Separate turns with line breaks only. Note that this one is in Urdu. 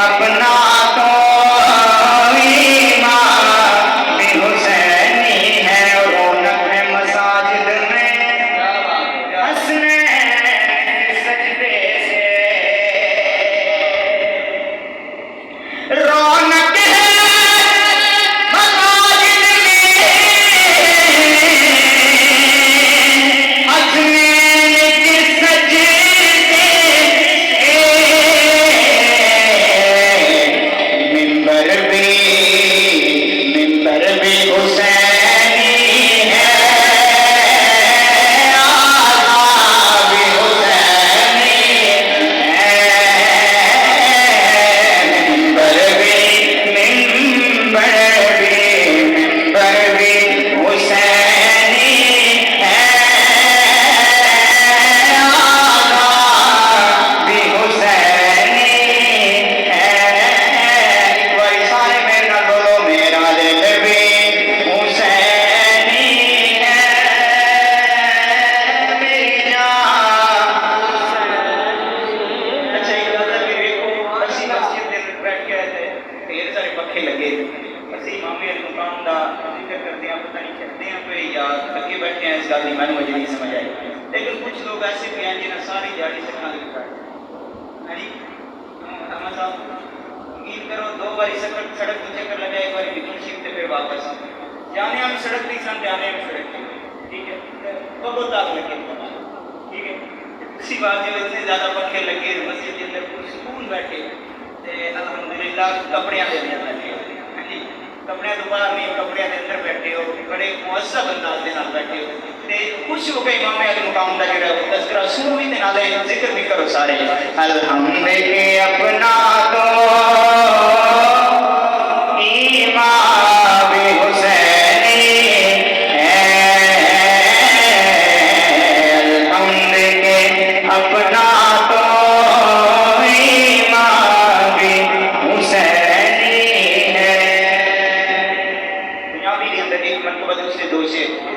اپنا تو امام حسینی ہے، رونق ہے مساجد میں حسنین سجدے سے، رونق ہے مساجد میں حسنین کے سجدے سے، منبر بھی حسینی ہے، آقا بھی حسینی ہے، منبر بھی حسینی ہے، آقا بھی حسینی ہے، ایک بار سارے میرے نال بولو میرا دل بھی حسینی ہے، میری جان۔ اچھا ایک گل ہے کہ دیکھو اسی مسجد دے اندر بیٹھ کے آئے تھے، ڈھیر سارے پکھے لگے، اسی امام علی مقام دا ذکر کرتے ہیں، پتہ نہیں چلتے ہیں پہ یا لگے بیٹھے ہیں، اس گل کی مینوں مجھے نہیں سمجھ آئی، لیکن کچھ لوگ ایسے بھی ہیں جنہیں ساری دیہڑی سکھا کے بیٹھے ہیں جی احمد صاحب امید کرو 2 باری سڑک تو چکر لگا، ایک باری بکن شیخ تے پھر واپس جانے ہم سڑک نہیں سن، جانے ہم سڑک نہیں، ٹھیک ہے بہت آگ لگے، ٹھیک ہے اسی بات جو اتنے زیادہ پکھے لگے مسجد کے اندر پرسکون بیٹھے تے الحمدللہ کپڑیاں دے اندر بیٹھے ہو جی، کپڑیاں تو باہر نہیں، کپڑیاں دے اندر بیٹھے ہو، بڑے مہذب انداز دے نال بیٹھے ہو تے خوش ہو کے امام علی مقام دا جڑا تذکرہ سنو بھی تے نالے ذکر بھی کرو سارے، الحمد کے اپنا تو امام حسینی ہے، الحمد کے اپنا تو امام حسینی ہے۔ پنجابی کے اندر ایک مرتبہ دوسرے دو شعر